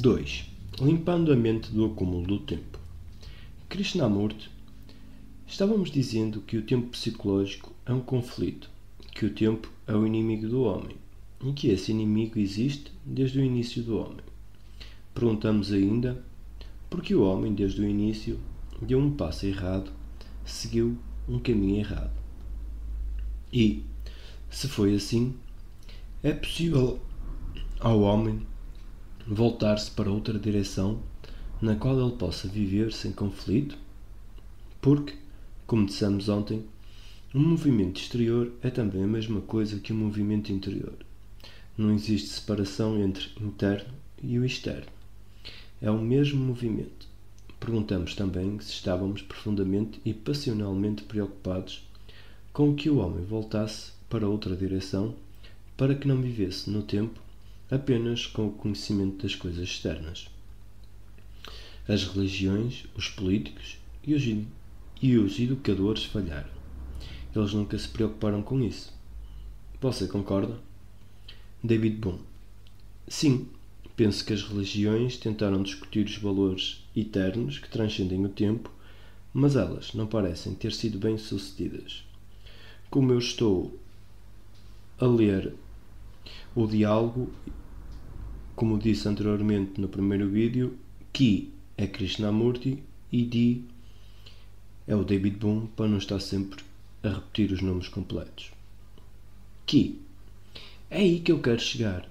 2. Limpando a mente do acúmulo do tempo. Krishnamurti, estávamos dizendo que o tempo psicológico é um conflito, que o tempo é o inimigo do homem e que esse inimigo existe desde o início do homem. Perguntamos ainda porque o homem, desde o início, deu um passo errado, seguiu um caminho errado. E, se foi assim, é possível ao homem voltar-se para outra direção na qual ele possa viver sem conflito? Porque, como dissemos ontem, um movimento exterior é também a mesma coisa que um movimento interior. Não existe separação entre interno e o externo. É o mesmo movimento. Perguntamos também se estávamos profundamente e passionalmente preocupados com que o homem voltasse para outra direção para que não vivesse no tempo apenas com o conhecimento das coisas externas. As religiões, os políticos e os educadores falharam. Eles nunca se preocuparam com isso. Você concorda? David Bohm. Sim, penso que as religiões tentaram discutir os valores eternos que transcendem o tempo, mas elas não parecem ter sido bem-sucedidas. Como eu estou a ler o diálogo, como disse anteriormente no primeiro vídeo, Ki é Krishnamurti e Di é o David Bohm, para não estar sempre a repetir os nomes completos. Ki. É aí que eu quero chegar.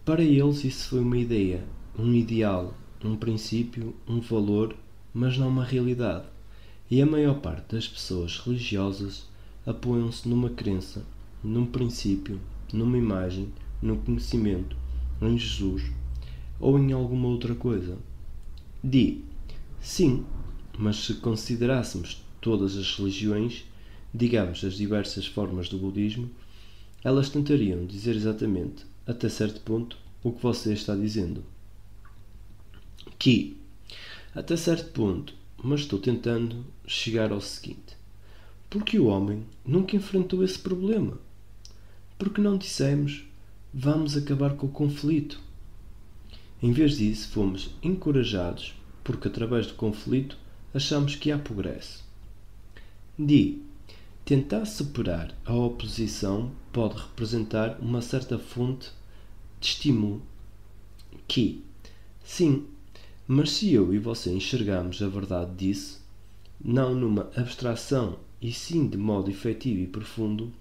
Para eles isso foi uma ideia, um ideal, um princípio, um valor, mas não uma realidade. E a maior parte das pessoas religiosas apoiam-se numa crença, num princípio, numa imagem, num conhecimento, em Jesus ou em alguma outra coisa. Sim, mas se considerássemos todas as religiões, digamos as diversas formas do budismo, elas tentariam dizer exatamente, até certo ponto, o que você está dizendo. Que, até certo ponto, mas estou tentando chegar ao seguinte: porque o homem nunca enfrentou esse problema? Porque não dissemos, vamos acabar com o conflito? Em vez disso, fomos encorajados, porque através do conflito achamos que há progresso. Tentar superar a oposição pode representar uma certa fonte de estímulo. Sim, mas se eu e você enxergarmos a verdade disso, não numa abstração e sim de modo efetivo e profundo,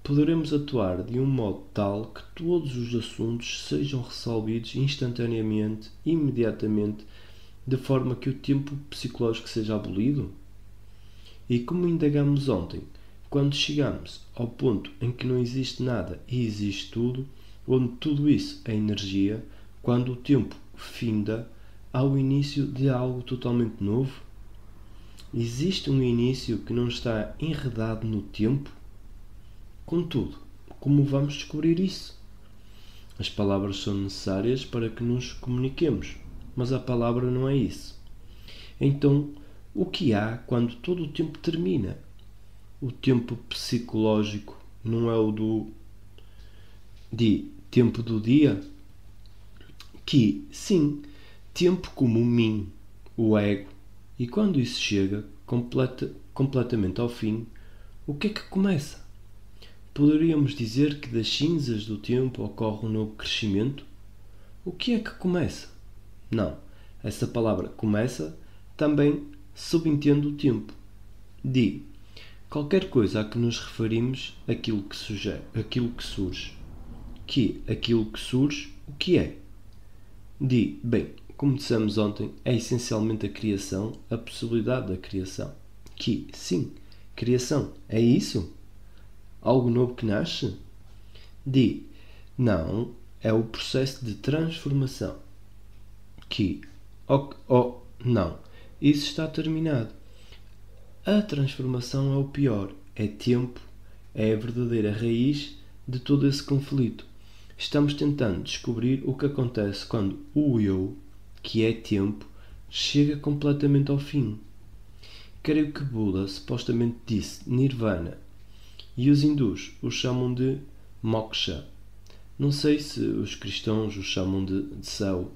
poderemos atuar de um modo tal que todos os assuntos sejam resolvidos instantaneamente, imediatamente, de forma que o tempo psicológico seja abolido? E como indagamos ontem, quando chegamos ao ponto em que não existe nada e existe tudo, onde tudo isso é energia, quando o tempo finda, há o início de algo totalmente novo? Existe um início que não está enredado no tempo? Contudo, como vamos descobrir isso? As palavras são necessárias para que nos comuniquemos, mas a palavra não é isso. Então, o que há quando todo o tempo termina? O tempo psicológico não é o tempo do dia? Que, sim, tempo como o mim, o ego, e quando isso chega completamente ao fim, o que é que começa? Poderíamos dizer que das cinzas do tempo ocorre um novo crescimento? O que é que começa? Não, essa palavra começa também subentende o tempo. Qualquer coisa a que nos referimos, aquilo que surge. Aquilo que surge, o que é? Bem, como dissemos ontem, é essencialmente a criação, a possibilidade da criação. Sim, criação, é isso? Algo novo que nasce? Não, é o processo de transformação. Não, isso está terminado. A transformação é o pior, é tempo, é a verdadeira raiz de todo esse conflito. Estamos tentando descobrir o que acontece quando o eu, que é tempo, chega completamente ao fim. Creio que Buda supostamente disse Nirvana, e os hindus o chamam de moksha. Não sei se os cristãos o chamam de céu.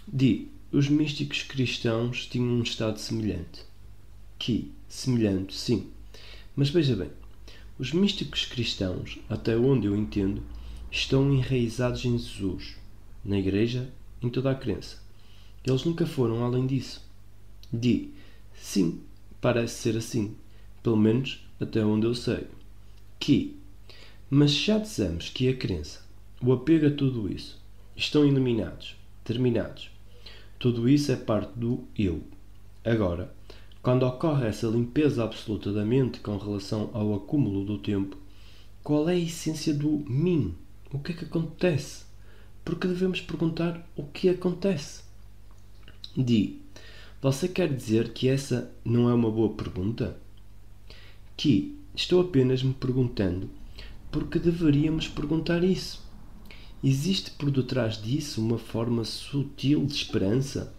D. Os místicos cristãos tinham um estado semelhante. Que, semelhante, sim. Mas veja bem, os místicos cristãos, até onde eu entendo, estão enraizados em Jesus, na Igreja, em toda a crença. Eles nunca foram além disso. D. Sim, parece ser assim. Pelo menos até onde eu sei. Que, mas já dissemos que a crença, o apego a tudo isso, estão eliminados, terminados. Tudo isso é parte do eu. Agora, quando ocorre essa limpeza absoluta da mente com relação ao acúmulo do tempo, qual é a essência do mim? O que é que acontece? Porque devemos perguntar o que acontece. D. Você quer dizer que essa não é uma boa pergunta? Que estou apenas me perguntando porque deveríamos perguntar isso. Existe por detrás disso uma forma sutil de esperança?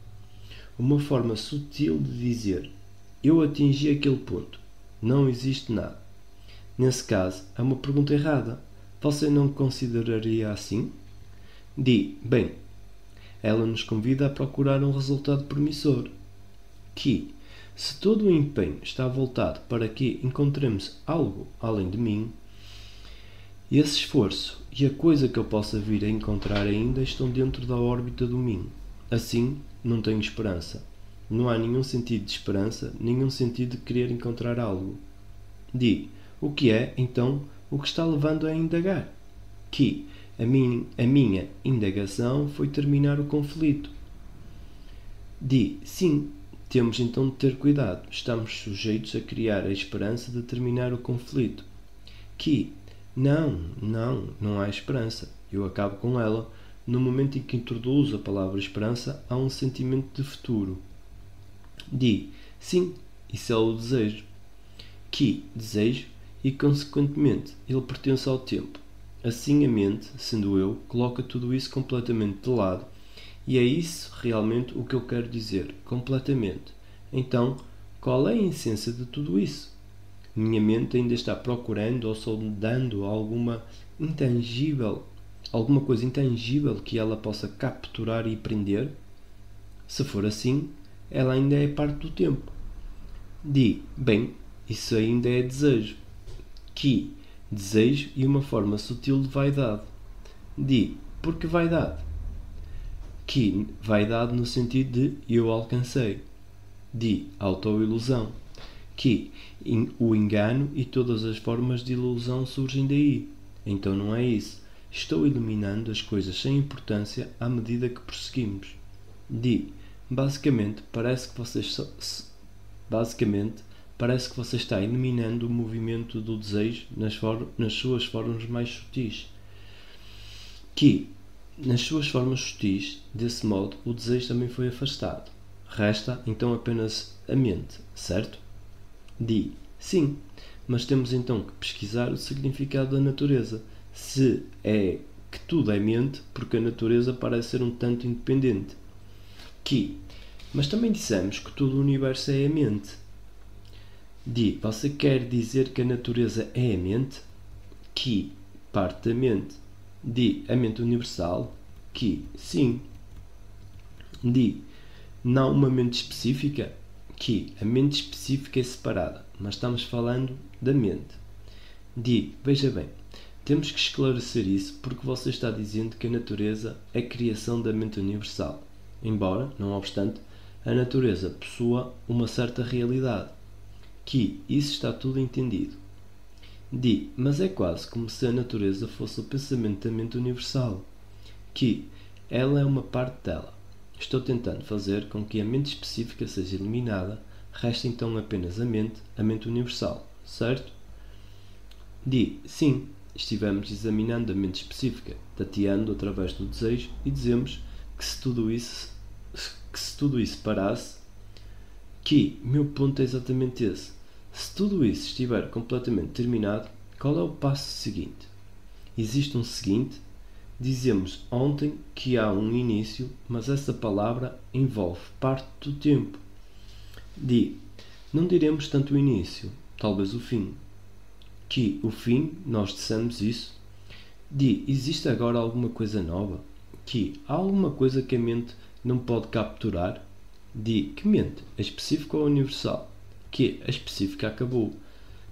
Uma forma sutil de dizer: eu atingi aquele ponto. Não existe nada. Nesse caso, é uma pergunta errada. Você não consideraria assim? Bem, ela nos convida a procurar um resultado promissor. Que, se todo o empenho está voltado para que encontremos algo além de mim, esse esforço e a coisa que eu possa vir a encontrar ainda estão dentro da órbita do mim. Assim, não tenho esperança. Não há nenhum sentido de esperança, nenhum sentido de querer encontrar algo. O que é, então, o que está levando a indagar? Que a minha indagação foi terminar o conflito. Sim, temos então de ter cuidado. Estamos sujeitos a criar a esperança de terminar o conflito. Que não há esperança. Eu acabo com ela. No momento em que introduzo a palavra esperança, há um sentimento de futuro. Sim, isso é o desejo. Que desejo e, consequentemente, ele pertence ao tempo. Assim a mente, sendo eu, coloca tudo isso completamente de lado. E é isso realmente o que eu quero dizer, completamente. Então, qual é a essência de tudo isso? Minha mente ainda está procurando ou sondando alguma coisa intangível que ela possa capturar e prender? Se for assim, ela ainda é parte do tempo. Bem, isso ainda é desejo. Que desejo e uma forma sutil de vaidade. Por que vaidade? Que vaidade no sentido de eu alcancei. Autoilusão. Que o engano e todas as formas de ilusão surgem daí. Então não é isso. Estou eliminando as coisas sem importância à medida que prosseguimos. Basicamente, parece que você está eliminando o movimento do desejo nas suas formas mais sutis. Que, nas suas formas sutis, desse modo, o desejo também foi afastado. Resta, então, apenas a mente, certo? Sim, mas temos então que pesquisar o significado da natureza. Se é que tudo é mente, porque a natureza parece ser um tanto independente. Mas também dissemos que todo o universo é a mente. Você quer dizer que a natureza é a mente? Que parte da mente. A mente universal? Sim. Não uma mente específica? A mente específica é separada, mas estamos falando da mente. Veja bem, temos que esclarecer isso porque você está dizendo que a natureza é criação da mente universal, embora, não obstante, a natureza possua uma certa realidade. Isso está tudo entendido. Mas é quase como se a natureza fosse o pensamento da mente universal. Ela é uma parte dela. Estou tentando fazer com que a mente específica seja eliminada, resta então apenas a mente universal, certo? Sim, estivemos examinando a mente específica, tateando através do desejo e dizemos que se tudo isso parasse, meu ponto é exatamente esse. Se tudo isso estiver completamente terminado, qual é o passo seguinte? Existe um seguinte? Dizemos ontem que há um início, mas essa palavra envolve parte do tempo. Não diremos tanto o início, talvez o fim. O fim, nós dissemos isso. Existe agora alguma coisa nova? Há alguma coisa que a mente não pode capturar? D. Que mente é específica ou universal? Que a específica acabou.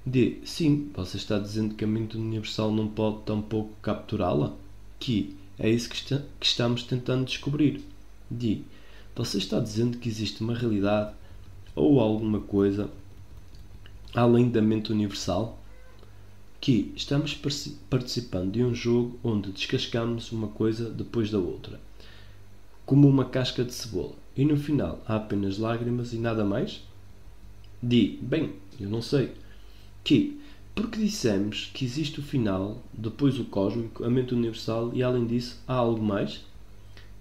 D. Sim, você está dizendo que a mente universal não pode tampouco capturá-la? Que é isso que estamos tentando descobrir. D. Você está dizendo que existe uma realidade ou alguma coisa além da mente universal? Que estamos participando de um jogo onde descascamos uma coisa depois da outra, como uma casca de cebola, e no final há apenas lágrimas e nada mais? D. Bem, eu não sei. Que porque dissemos que existe o final, depois o cósmico, a mente universal e além disso há algo mais?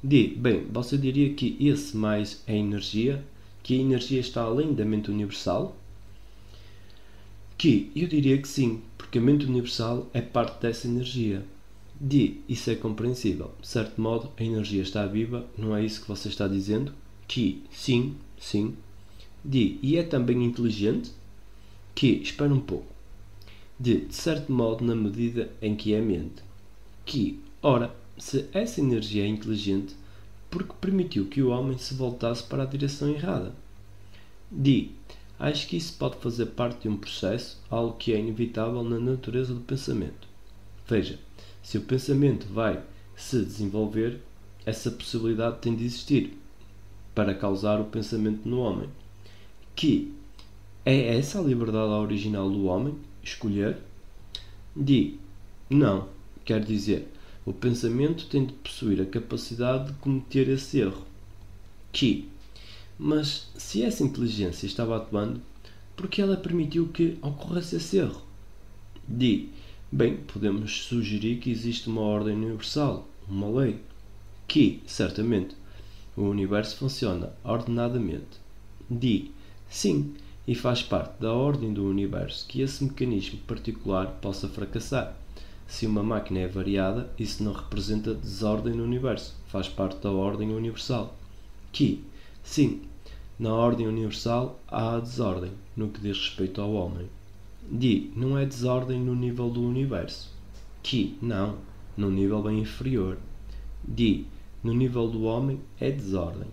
D. Bem, você diria que esse mais é energia? Que a energia está além da mente universal? Que eu diria que sim, porque a mente universal é parte dessa energia. D. Isso é compreensível. De certo modo, a energia está viva, não é isso que você está dizendo? Que sim, sim. D. E é também inteligente? Que, espera um pouco. D. De certo modo, na medida em que é mente. Que, ora, se essa energia é inteligente, porque permitiu que o homem se voltasse para a direção errada? D. Acho que isso pode fazer parte de um processo, algo que é inevitável na natureza do pensamento. Veja, se o pensamento vai se desenvolver, essa possibilidade tem de existir para causar o pensamento no homem. Que é essa a liberdade original do homem? Escolher? D. Não. Quer dizer, o pensamento tem de possuir a capacidade de cometer esse erro. Que mas se essa inteligência estava atuando, por que ela permitiu que ocorresse esse erro? D. Bem, podemos sugerir que existe uma ordem universal, uma lei, que, certamente, o universo funciona ordenadamente. D. Sim, e faz parte da ordem do universo que esse mecanismo particular possa fracassar. Se uma máquina é variada, isso não representa desordem no universo, faz parte da ordem universal. Que, sim, na ordem universal há a desordem, no que diz respeito ao homem. D. Não é desordem no nível do universo. Que, não, num nível bem inferior. D. No nível do homem é desordem.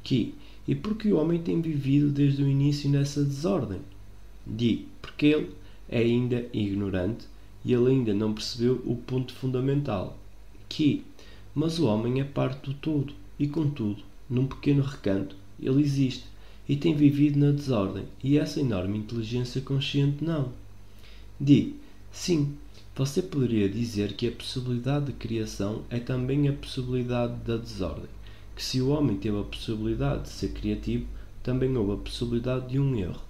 Que, e porque o homem tem vivido desde o início nessa desordem? D. Porque ele é ainda ignorante e ele ainda não percebeu o ponto fundamental. Que, mas o homem é parte do todo e, contudo, num pequeno recanto, ele existe e tem vivido na desordem, e essa enorme inteligência consciente não. D. Sim, você poderia dizer que a possibilidade de criação é também a possibilidade da desordem, que se o homem teve a possibilidade de ser criativo, também houve a possibilidade de um erro.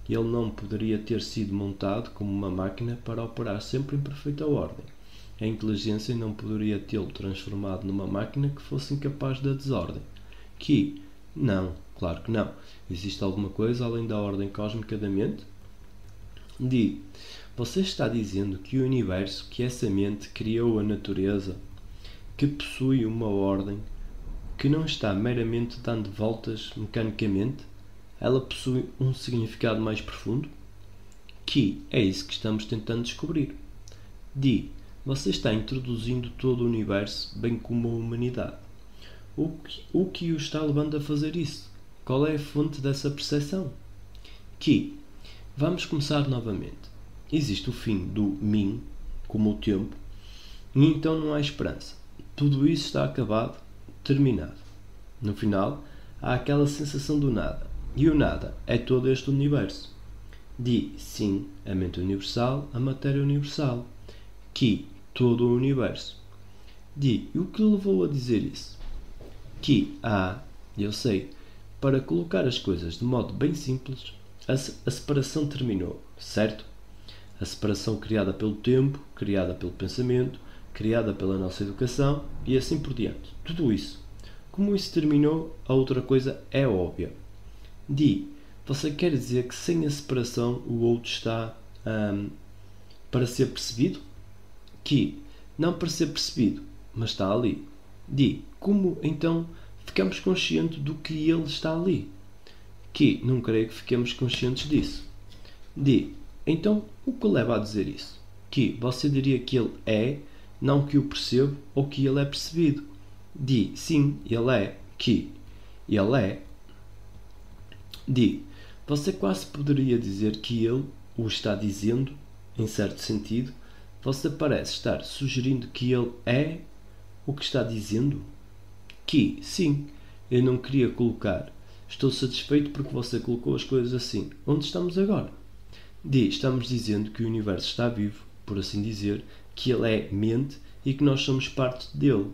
Ele não poderia ter sido montado como uma máquina para operar sempre em perfeita ordem. A inteligência não poderia tê-lo transformado numa máquina que fosse incapaz da desordem. Que, não, claro que não. Existe alguma coisa além da ordem cósmica da mente? D. Você está dizendo que o universo, que essa mente criou a natureza, que possui uma ordem, que não está meramente dando voltas mecanicamente, ela possui um significado mais profundo? Que é isso que estamos tentando descobrir. D. Você está introduzindo todo o universo, bem como a humanidade. O que o está levando a fazer isso? Qual é a fonte dessa percepção? Que vamos começar novamente. Existe o fim do mim, como o tempo, e então não há esperança. Tudo isso está acabado, terminado. No final, há aquela sensação do nada. E o nada é todo este universo. D. Sim, a mente universal, a matéria universal. Que todo o universo. D. E o que levou a dizer isso? Que, eu sei, para colocar as coisas de modo bem simples, a separação terminou, certo? A separação criada pelo tempo, criada pelo pensamento, criada pela nossa educação e assim por diante. Tudo isso. Como isso terminou, a outra coisa é óbvia. D. Você quer dizer que sem a separação o outro está para ser percebido? Que não para ser percebido, mas está ali. D. Como então ficamos conscientes do que ele está ali? Que não creio que fiquemos conscientes disso. D. Então o que leva a dizer isso? Que você diria que ele é, não que o percebo ou que ele é percebido? D. Sim, ele é. Que Ele é. D. Você quase poderia dizer que ele o está dizendo, em certo sentido. Você parece estar sugerindo que ele é o que está dizendo? Que, sim, eu não queria colocar. Estou satisfeito porque você colocou as coisas assim. Onde estamos agora? D. Estamos dizendo que o universo está vivo, por assim dizer, que ele é mente e que nós somos parte dele.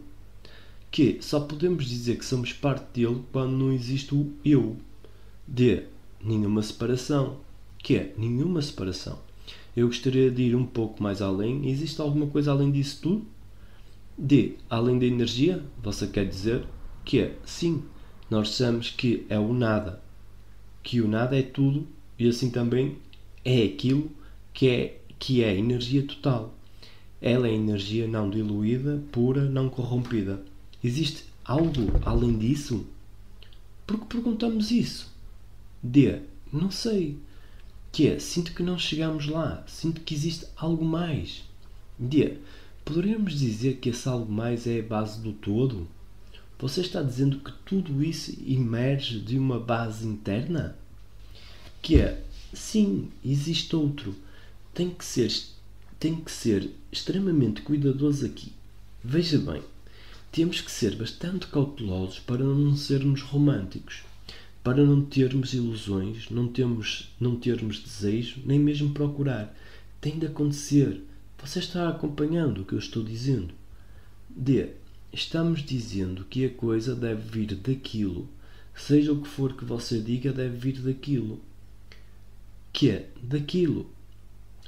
Que só podemos dizer que somos parte dele quando não existe o eu. D. Nenhuma separação. Que é? Nenhuma separação. Eu gostaria de ir um pouco mais além. Existe alguma coisa além disso tudo? D. Além da energia, você quer dizer? Que é? Sim. Nós dissemos que é o nada. Que o nada é tudo e assim também é aquilo que é energia total. Ela é energia não diluída, pura, não corrompida. Existe algo além disso? Por que perguntamos isso? D. Não sei. Que é? Sinto que não chegamos lá. Sinto que existe algo mais. D. Poderíamos dizer que esse algo mais é a base do todo? Você está dizendo que tudo isso emerge de uma base interna? Que é? Sim, existe outro. Tem que ser extremamente cuidadoso aqui. Veja bem, temos que ser bastante cautelosos para não sermos românticos, para não termos ilusões, não termos desejo, nem mesmo procurar. Tem de acontecer. Você está acompanhando o que eu estou dizendo? D. Estamos dizendo que a coisa deve vir daquilo. Seja o que for que você diga, deve vir daquilo. Que é? Daquilo.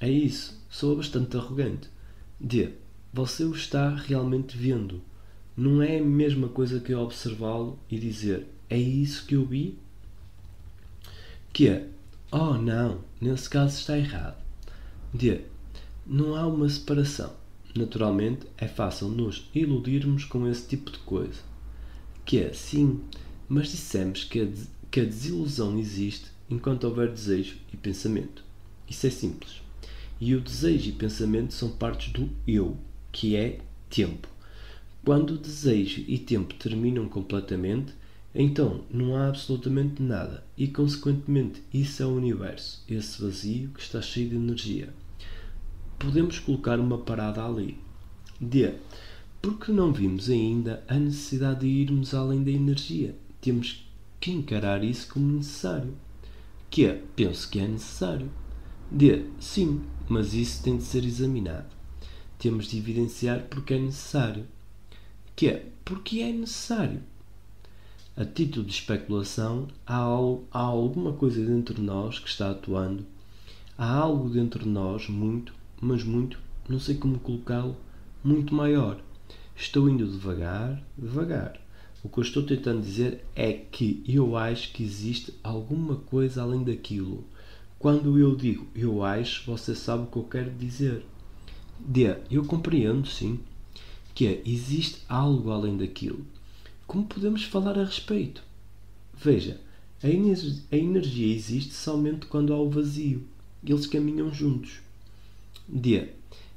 É isso. Sou bastante arrogante. D. Você o está realmente vendo. Não é a mesma coisa que eu observá-lo e dizer: é isso que eu vi? Que é? Oh, não. Nesse caso está errado. D. Não há uma separação. Naturalmente, é fácil nos iludirmos com esse tipo de coisa. Que é? Sim. Mas dissemos que a desilusão existe enquanto houver desejo e pensamento. Isso é simples. E o desejo e pensamento são partes do eu, que é tempo. Quando o desejo e tempo terminam completamente, então não há absolutamente nada e, consequentemente, isso é o universo, esse vazio que está cheio de energia. Podemos colocar uma parada ali. D. Porque não vimos ainda a necessidade de irmos além da energia. Temos que encarar isso como necessário. Que penso que é necessário. D. Sim, mas isso tem de ser examinado. Temos de evidenciar porque é necessário. Que porque é necessário. A título de especulação, há alguma coisa dentro de nós que está atuando. Há algo dentro de nós muito, mas muito, não sei como colocá-lo, muito maior. Estou indo devagar, devagar. O que eu estou tentando dizer é que eu acho que existe alguma coisa além daquilo. Quando eu digo eu acho, você sabe o que eu quero dizer. D. Eu compreendo, sim, que existe algo além daquilo. Como podemos falar a respeito? Veja, a energia existe somente quando há o vazio. Eles caminham juntos. D.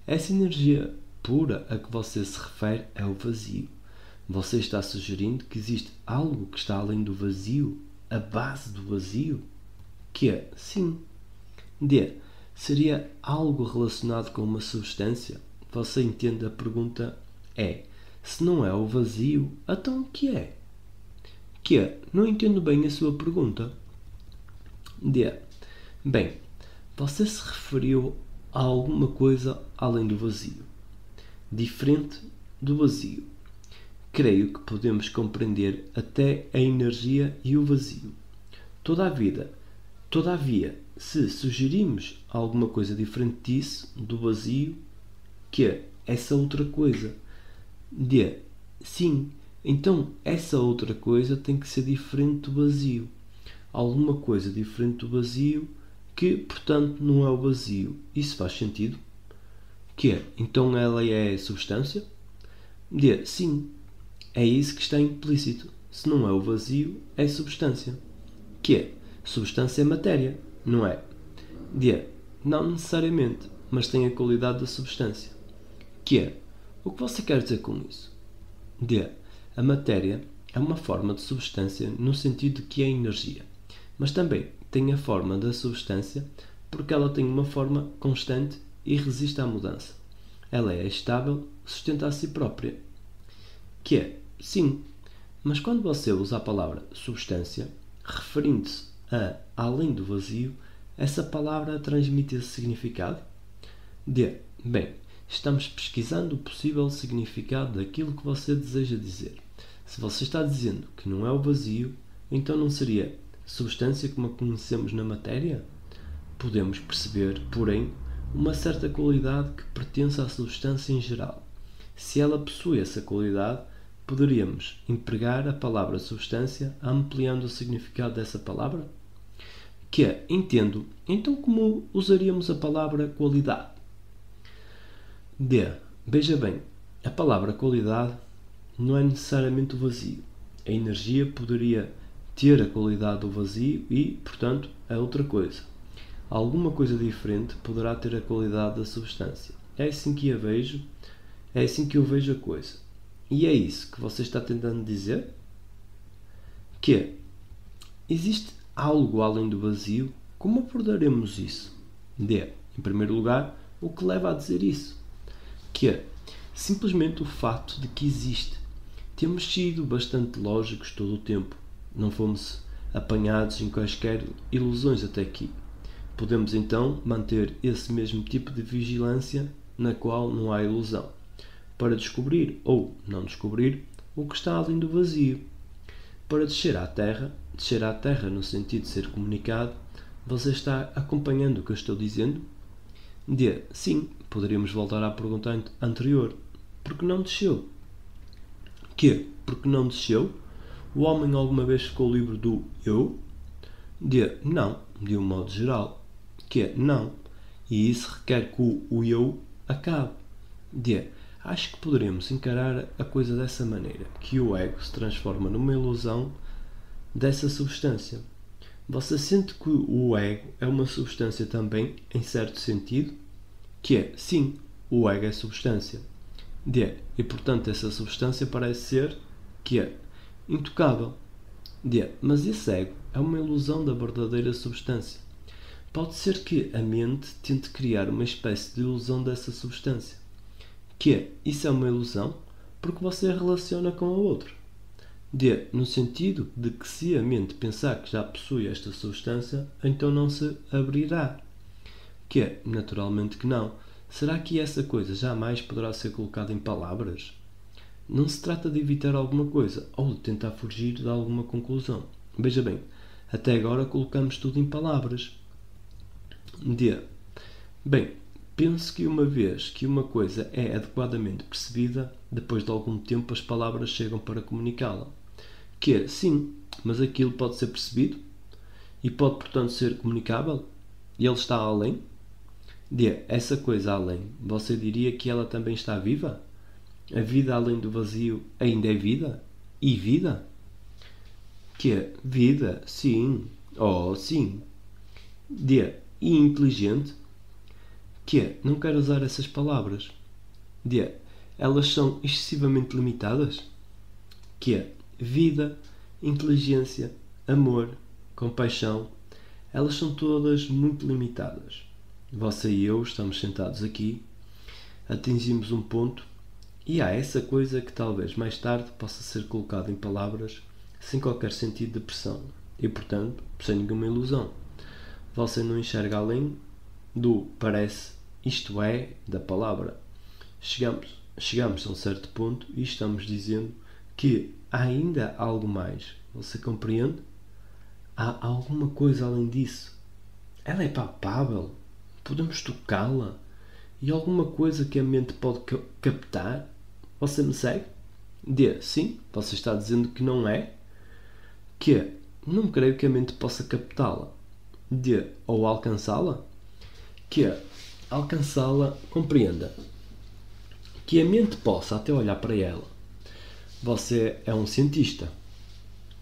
Essa energia pura a que você se refere é o vazio. Você está sugerindo que existe algo que está além do vazio? A base do vazio? Que sim. D. Seria algo relacionado com uma substância? Você entende a pergunta? Se não é o vazio, então o que é? Não entendo bem a sua pergunta. D. Bem, você se referiu a alguma coisa além do vazio. Diferente do vazio. Creio que podemos compreender até a energia e o vazio. Todavia, se sugerimos alguma coisa diferente disso, do vazio, que é essa outra coisa. D. Sim, então essa outra coisa tem que ser diferente do vazio. Alguma coisa diferente do vazio que, portanto, não é o vazio. Isso faz sentido? Então ela é substância? D. Sim, é isso que está implícito. Se não é o vazio, é substância. Substância é matéria, não é? D. Não necessariamente, mas tem a qualidade da substância. O que você quer dizer com isso? D. A matéria é uma forma de substância no sentido de que é energia, mas também tem a forma da substância porque ela tem uma forma constante e resiste à mudança. Ela é estável, sustenta a si própria. Que é, sim, mas quando você usa a palavra substância, referindo-se a além do vazio, essa palavra transmite esse significado? Bem, estamos pesquisando o possível significado daquilo que você deseja dizer. Se você está dizendo que não é o vazio, então não seria substância como a conhecemos na matéria? Podemos perceber, porém, uma certa qualidade que pertence à substância em geral. Se ela possui essa qualidade, poderíamos empregar a palavra substância ampliando o significado dessa palavra? Que é, entendo, então como usaríamos a palavra qualidade? Veja bem, a palavra qualidade não é necessariamente o vazio. A energia poderia ter a qualidade do vazio e, portanto, é outra coisa. Alguma coisa diferente poderá ter a qualidade da substância. É assim que a vejo, é assim que eu vejo a coisa. E é isso que você está tentando dizer? Que existe algo além do vazio? Como abordaremos isso? Em primeiro lugar, o que leva a dizer isso? Que é simplesmente o facto de que existe. Temos sido bastante lógicos todo o tempo. Não fomos apanhados em quaisquer ilusões até aqui. Podemos então manter esse mesmo tipo de vigilância na qual não há ilusão, para descobrir ou não descobrir o que está além do vazio. Para descer à Terra no sentido de ser comunicado, você está acompanhando o que eu estou dizendo? Sim, poderíamos voltar à pergunta anterior. Por que não desceu? Porque não desceu? O homem alguma vez ficou livre do eu? Não, de um modo geral. Não. E isso requer que o eu acabe. Acho que poderemos encarar a coisa dessa maneira, que o ego se transforma numa ilusão dessa substância. Você sente que o ego é uma substância também, em certo sentido? Sim, o ego é substância. E portanto essa substância parece ser intocável. Mas esse ego é uma ilusão da verdadeira substância. Pode ser que a mente tente criar uma espécie de ilusão dessa substância. Isso é uma ilusão porque você a relaciona com a outra. No sentido de que se a mente pensar que já possui esta substância, então não se abrirá. Naturalmente que não. Será que essa coisa jamais poderá ser colocada em palavras? Não se trata de evitar alguma coisa ou de tentar fugir de alguma conclusão. Veja bem, até agora colocamos tudo em palavras. Bem, penso que uma vez que uma coisa é adequadamente percebida, depois de algum tempo as palavras chegam para comunicá-la. Sim, mas aquilo pode ser percebido e pode, portanto, ser comunicável? E ele está além? Essa coisa além, você diria que ela também está viva? A vida além do vazio ainda é vida? E vida? Vida, sim. Oh, sim. E inteligente? Não quero usar essas palavras. Elas são excessivamente limitadas? Vida, inteligência, amor, compaixão, elas são todas muito limitadas. Você e eu estamos sentados aqui, atingimos um ponto e há essa coisa que talvez mais tarde possa ser colocada em palavras sem qualquer sentido de pressão e, portanto, sem nenhuma ilusão. Você não enxerga além do parece, isto é, da palavra. Chegamos a um certo ponto e estamos dizendo que há ainda algo mais. Você compreende? Há alguma coisa além disso. Ela é palpável. Podemos tocá-la. E alguma coisa que a mente pode captar? Você me segue? Sim, você está dizendo que não é? Não creio que a mente possa captá-la. Ou alcançá-la? Alcançá-la, compreenda. Que a mente possa até olhar para ela. Você é um cientista.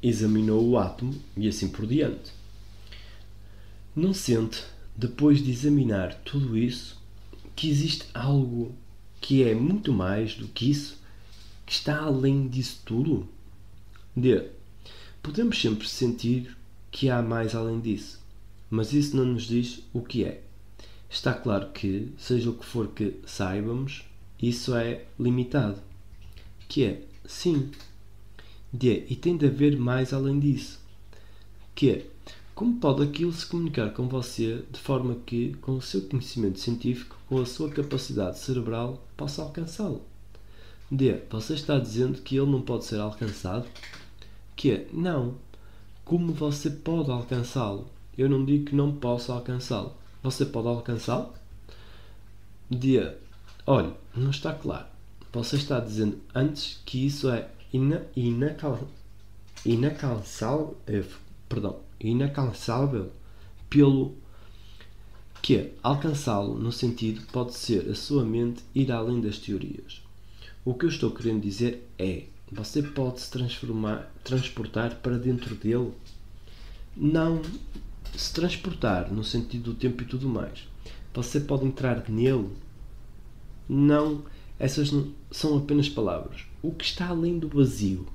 Examinou o átomo e assim por diante. Não sente, depois de examinar tudo isso, que existe algo que é muito mais do que isso, que está além disso tudo? D. Podemos sempre sentir que há mais além disso, mas isso não nos diz o que é. Está claro que, seja o que for que saibamos, isso é limitado. Que é, sim. D. E tem de haver mais além disso. Que é, como pode aquilo se comunicar com você de forma que, com o seu conhecimento científico, com a sua capacidade cerebral, possa alcançá-lo? D. Você está dizendo que ele não pode ser alcançado? Que é, não. Como você pode alcançá-lo? Eu não digo que não possa alcançá-lo. Você pode alcançá-lo? D. Olhe, não está claro. Você está dizendo antes que isso é inalcançável pelo que é alcançá-lo no sentido pode ser a sua mente ir além das teorias. O que eu estou querendo dizer é, você pode se transportar para dentro dele? Não se transportar no sentido do tempo e tudo mais. Você pode entrar nele? Não, essas não, são apenas palavras. O que está além do vazio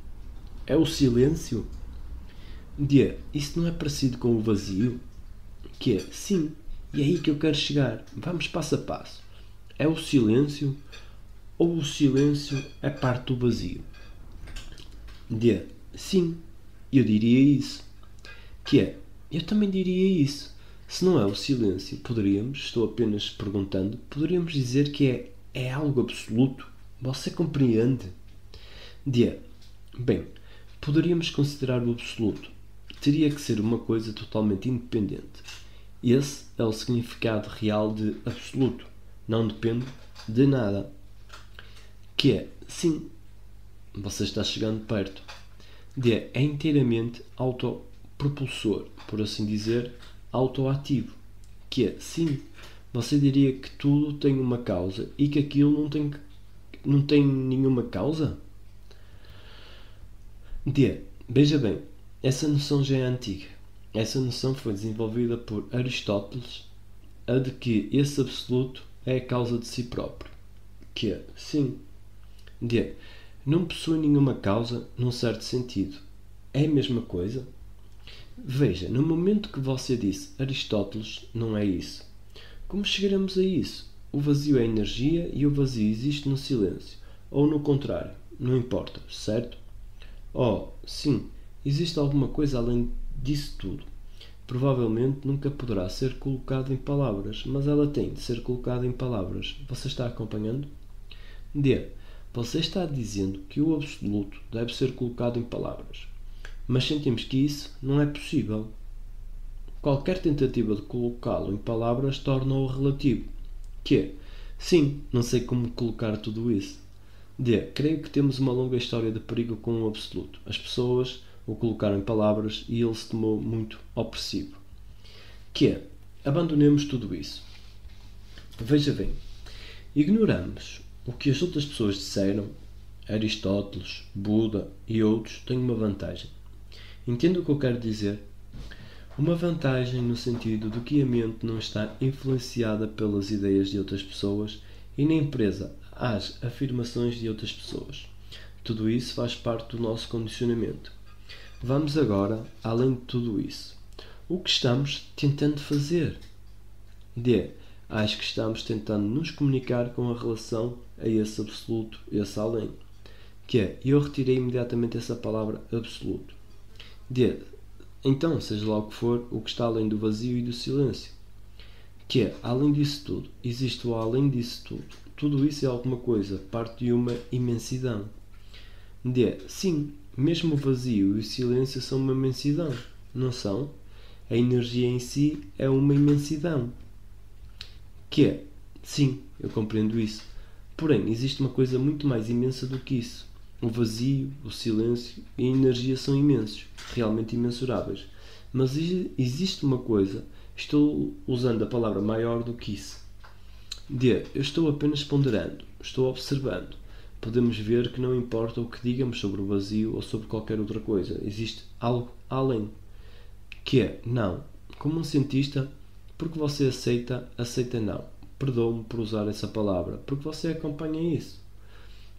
é o silêncio? D. Isso não é parecido com o vazio? Que é, sim, e é aí que eu quero chegar. Vamos passo a passo. É o silêncio ou o silêncio é parte do vazio? D. Sim, eu diria isso. Que é, eu também diria isso. Se não é o silêncio, estou apenas perguntando, poderíamos dizer que é algo absoluto? Você compreende? D. Bem, poderíamos considerar o absoluto. Teria que ser uma coisa totalmente independente. Esse é o significado real de absoluto. Não depende de nada. Que é, sim, você está chegando perto. D. É inteiramente autopropulsor, por assim dizer, autoativo. Que é, sim, você diria que tudo tem uma causa e que aquilo não tem nenhuma causa? D. Veja bem, essa noção já é antiga. Essa noção foi desenvolvida por Aristóteles, a de que esse absoluto é a causa de si próprio. Que é, sim. D. Não possui nenhuma causa num certo sentido. É a mesma coisa? Veja, no momento que você disse Aristóteles, não é isso. Como chegaremos a isso? O vazio é energia e o vazio existe no silêncio. Ou no contrário, não importa, certo? Oh, sim, existe alguma coisa além disso tudo. Provavelmente nunca poderá ser colocada em palavras, mas ela tem de ser colocada em palavras. Você está acompanhando? D. Você está dizendo que o absoluto deve ser colocado em palavras, mas sentimos que isso não é possível. Qualquer tentativa de colocá-lo em palavras torna-o relativo. Que é, sim, não sei como colocar tudo isso. D. Creio que temos uma longa história de perigo com o absoluto. As pessoas o colocaram em palavras e ele se tomou muito opressivo. Que é, abandonemos tudo isso. Veja bem, ignoramos o que as outras pessoas disseram. Aristóteles, Buda e outros têm uma vantagem. Entende o que eu quero dizer? Uma vantagem no sentido de que a mente não está influenciada pelas ideias de outras pessoas e nem presa às afirmações de outras pessoas. Tudo isso faz parte do nosso condicionamento. Vamos agora além de tudo isso. O que estamos tentando fazer? D. Acho que estamos tentando nos comunicar com a relação a esse absoluto, esse além. Que é, eu retirei imediatamente essa palavra absoluto. D. Então, seja lá o que for, o que está além do vazio e do silêncio. Que é, além disso tudo, existe o além disso tudo. Tudo isso é alguma coisa, parte de uma imensidão. D. Sim, mesmo o vazio e o silêncio são uma imensidão, não são? A energia em si é uma imensidão. Que é, sim, eu compreendo isso. Porém, existe uma coisa muito mais imensa do que isso. O vazio, o silêncio e a energia são imensos, realmente imensuráveis. Mas existe uma coisa, estou usando a palavra maior do que isso. D. Eu estou apenas ponderando, estou observando. Podemos ver que não importa o que digamos sobre o vazio ou sobre qualquer outra coisa, existe algo além. Que é, não. Como um cientista, porque você aceita não. Perdoe-me por usar essa palavra, porque você acompanha isso.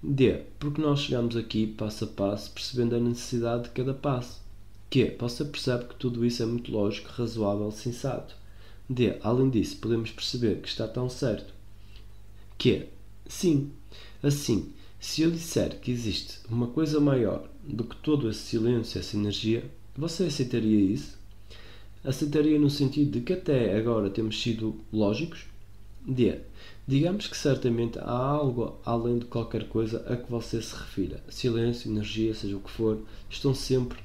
D. Porque nós chegamos aqui passo a passo percebendo a necessidade de cada passo. Q. Você percebe que tudo isso é muito lógico, razoável, sensato. D. Além disso, podemos perceber que está tão certo. Q. Sim. Assim, se eu disser que existe uma coisa maior do que todo esse silêncio, essa energia, você aceitaria isso? Aceitaria no sentido de que até agora temos sido lógicos? D. Digamos que certamente há algo além de qualquer coisa a que você se refira. Silêncio, energia, seja o que for, estão sempre.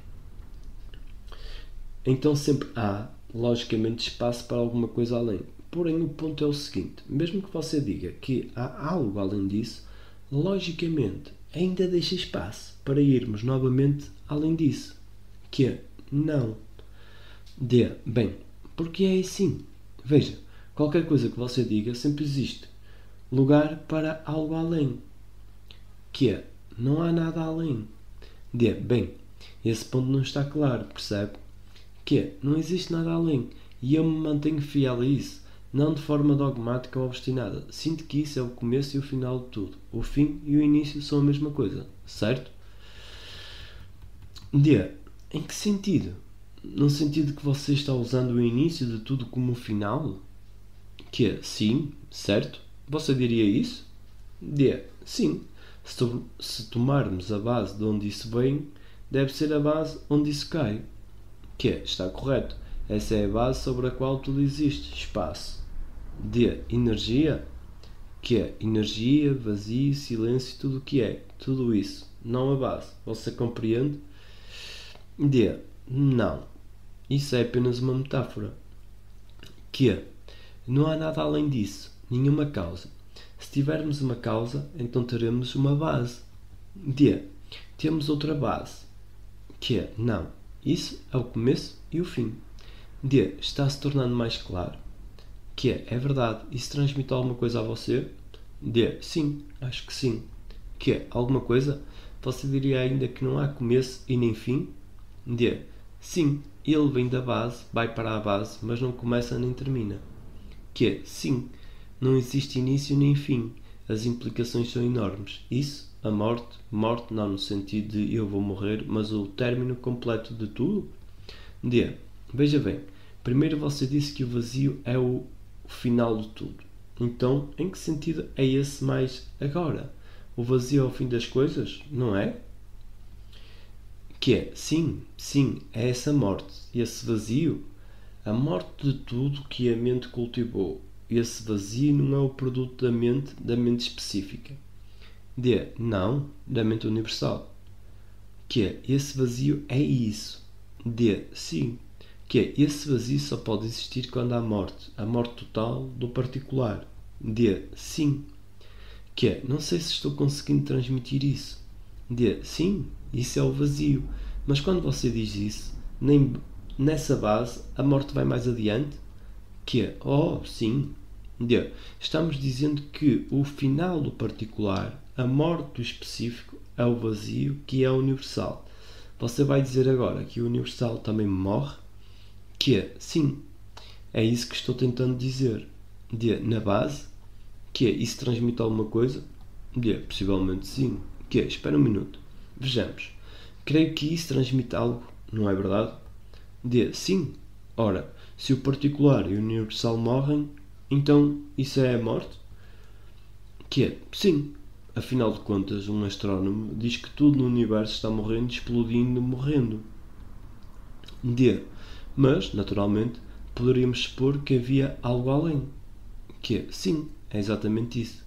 Então sempre há, logicamente, espaço para alguma coisa além. Porém, o ponto é o seguinte: mesmo que você diga que há algo além disso, logicamente ainda deixa espaço para irmos novamente além disso. Que é não. D. Bem, porque é assim. Veja, qualquer coisa que você diga sempre existe lugar para algo além. Que é não há nada além. D. Bem, esse ponto não está claro, percebe? Que é não existe nada além. E eu me mantenho fiel a isso. Não de forma dogmática ou obstinada. Sinto que isso é o começo e o final de tudo. O fim e o início são a mesma coisa, certo? D. Em que sentido? No sentido que você está usando o início de tudo como o final? Que é sim, certo? Você diria isso? D. Sim. Se tomarmos a base de onde isso vem, deve ser a base onde isso cai. Que é, está correto. Essa é a base sobre a qual tudo existe, espaço. D. Energia. Que é energia, vazio, silêncio, tudo o que é. Tudo isso. Não a base. Você compreende? D. Não. Isso é apenas uma metáfora. Que é, não há nada além disso. Nenhuma causa. Se tivermos uma causa, então teremos uma base. D. Temos outra base. Que é, não. Isso é o começo e o fim. D. Está se tornando mais claro. Que é verdade. Isso transmite alguma coisa a você? D. Sim, acho que sim. Que é alguma coisa? Você diria ainda que não há começo e nem fim? D. Sim, ele vem da base, vai para a base, mas não começa nem termina. Que é sim, não existe início nem fim. As implicações são enormes. Isso, a morte, morte não no sentido de eu vou morrer, mas o término completo de tudo? D. Veja bem, primeiro você disse que o vazio é o final de tudo. Então, em que sentido é esse mais agora? O vazio é o fim das coisas, não é? Que é, sim, é essa morte, esse vazio, a morte de tudo que a mente cultivou. Esse vazio não é o produto da mente específica. D. Não, da mente universal. Que é, esse vazio é isso. D. Sim. Que é, esse vazio só pode existir quando há morte. A morte total do particular. D. Sim. Que é, não sei se estou conseguindo transmitir isso. D. Sim, isso é o vazio. Mas quando você diz isso, nem nessa base a morte vai mais adiante? Que é, oh, sim. D. Estamos dizendo que o final do particular, a morte do específico, é o vazio que é universal. Você vai dizer agora que o universal também morre? Que é, sim. É isso que estou tentando dizer. D. Na base? Que é, isso transmite alguma coisa? D. Possivelmente sim. Que é, espera um minuto. Vejamos. Creio que isso transmite algo, não é verdade? D. Sim. Ora, se o particular e o universal morrem, então isso é a morte? Que é, sim. Afinal de contas, um astrónomo diz que tudo no universo está morrendo, explodindo, morrendo. D. Mas, naturalmente, poderíamos supor que havia algo além. Que é, sim, é exatamente isso.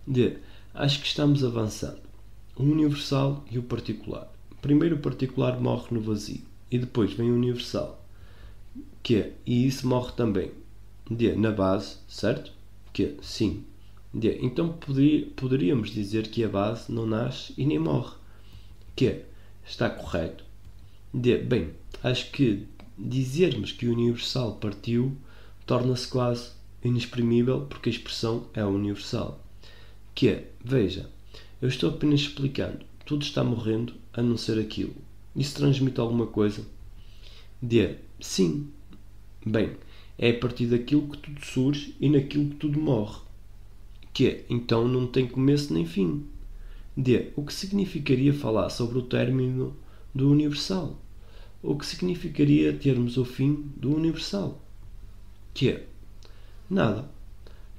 D. Acho que estamos avançando. O universal e o particular. Primeiro o particular morre no vazio e depois vem o universal. Que é, e isso morre também. D. Na base, certo? Que é, sim. D. Então poderíamos dizer que a base não nasce e nem morre. Que é, está correto. D. Bem, acho que dizermos que o universal partiu torna-se quase inexprimível porque a expressão é universal. Que é, veja, eu estou apenas explicando. Tudo está morrendo a não ser aquilo. Isso transmite alguma coisa? D. Sim. Bem, é a partir daquilo que tudo surge e naquilo que tudo morre. Que é, então não tem começo nem fim. D. O que significaria falar sobre o término do universal? O que significaria termos o fim do universal? Q. Nada,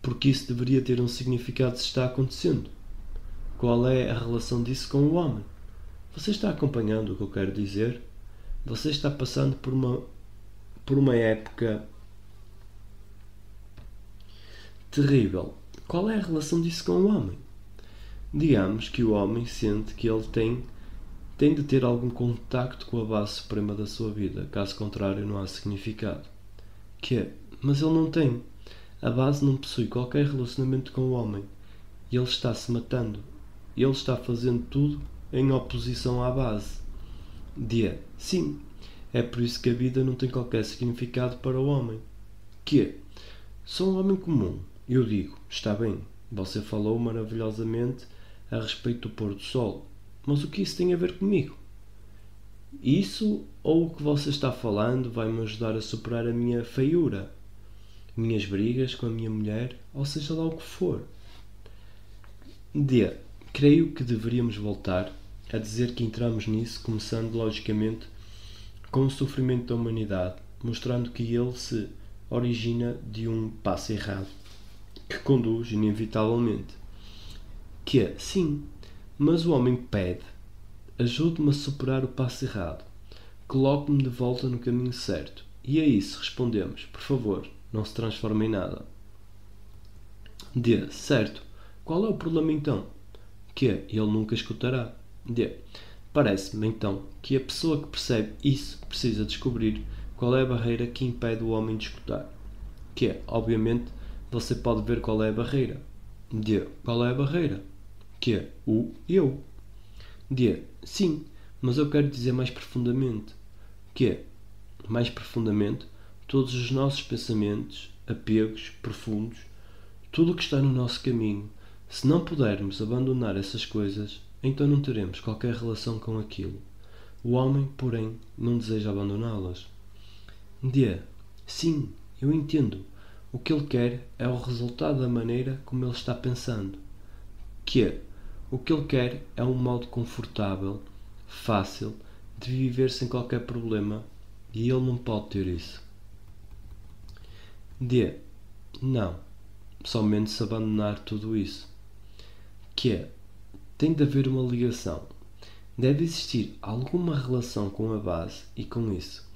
porque isso deveria ter um significado se está acontecendo. Qual é a relação disso com o homem? Você está acompanhando o que eu quero dizer? Você está passando por uma época terrível. Qual é a relação disso com o homem? Digamos que o homem sente que ele tem de ter algum contacto com a base suprema da sua vida, caso contrário não há significado. Mas ele não tem. A base não possui qualquer relacionamento com o homem. E ele está-se matando. Ele está fazendo tudo em oposição à base. Sim, é por isso que a vida não tem qualquer significado para o homem. Sou um homem comum. Eu digo, está bem, você falou maravilhosamente a respeito do pôr do sol, mas o que isso tem a ver comigo? Isso ou o que você está falando vai-me ajudar a superar a minha feiura, minhas brigas com a minha mulher, ou seja lá o que for. Creio que deveríamos voltar a dizer que entramos nisso, começando logicamente com o sofrimento da humanidade, mostrando que ele se origina de um passo errado, que conduz inevitavelmente. Sim, mas o homem pede, ajude-me a superar o passo errado, coloque-me de volta no caminho certo. E a isso respondemos, por favor, não se transforme em nada. Certo, qual é o problema então? Ele nunca escutará. Parece-me então que a pessoa que percebe isso precisa descobrir qual é a barreira que impede o homem de escutar. Obviamente, você pode ver qual é a barreira. Qual é a barreira? O eu. Sim, mas eu quero dizer mais profundamente. Mais profundamente, todos os nossos pensamentos, apegos profundos, tudo o que está no nosso caminho. Se não pudermos abandonar essas coisas, então não teremos qualquer relação com aquilo. O homem, porém, não deseja abandoná-las. Sim, eu entendo. O que ele quer é o resultado da maneira como ele está pensando. O que ele quer é um modo confortável, fácil, de viver sem qualquer problema, e ele não pode ter isso. Não. Somente se abandonar tudo isso. Tem de haver uma ligação. Deve existir alguma relação com a base e com isso.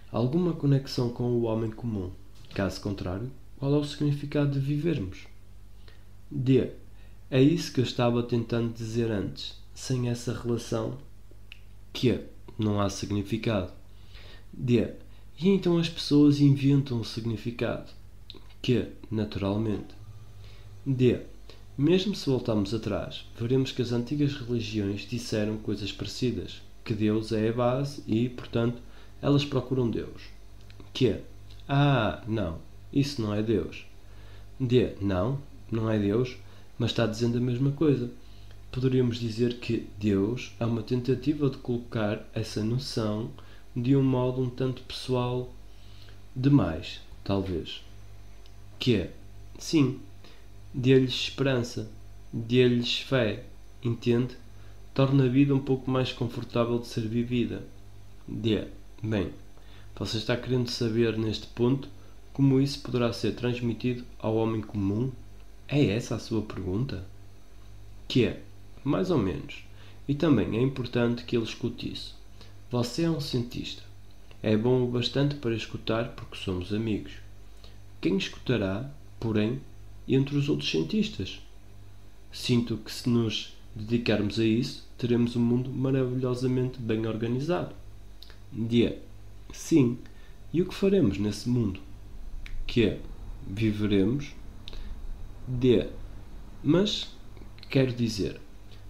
Alguma conexão com o homem comum. Caso contrário, qual é o significado de vivermos? É isso que eu estava tentando dizer antes. Sem essa relação, não há significado. E então as pessoas inventam um significado. Naturalmente. Mesmo se voltarmos atrás, veremos que as antigas religiões disseram coisas parecidas. Que Deus é a base e, portanto, elas procuram Deus. Não, isso não é Deus. Não é Deus, mas está dizendo a mesma coisa. Poderíamos dizer que Deus é uma tentativa de colocar essa noção de um modo um tanto pessoal demais, talvez. Sim, dê-lhes esperança, dê-lhes fé, entende? Torna a vida um pouco mais confortável de ser vivida. Bem, você está querendo saber neste ponto como isso poderá ser transmitido ao homem comum? É essa a sua pergunta? Mais ou menos. E também é importante que ele escute isso. Você é um cientista. É bom o bastante para escutar porque somos amigos. Quem escutará, porém, entre os outros cientistas? Sinto que se nos dedicarmos a isso, teremos um mundo maravilhosamente bem organizado. Sim. E o que faremos nesse mundo? Viveremos. Mas, quero dizer,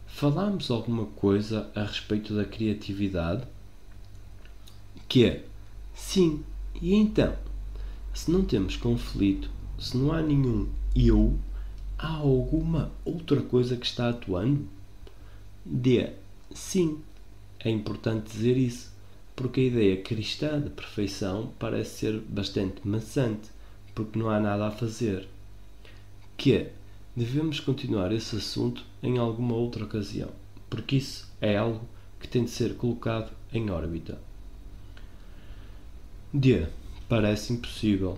falamos alguma coisa a respeito da criatividade? Sim. E então? Se não temos conflito, se não há nenhum eu, há alguma outra coisa que está atuando? Sim. É importante dizer isso, porque a ideia cristã de perfeição parece ser bastante maçante, porque não há nada a fazer. Devemos continuar esse assunto em alguma outra ocasião. porque isso é algo que tem de ser colocado em órbita. D. Parece impossível.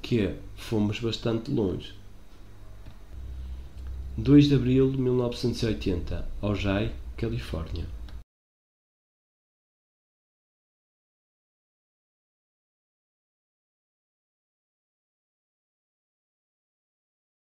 Q. Fomos bastante longe. 2 de abril de 1980, Ojai, Califórnia.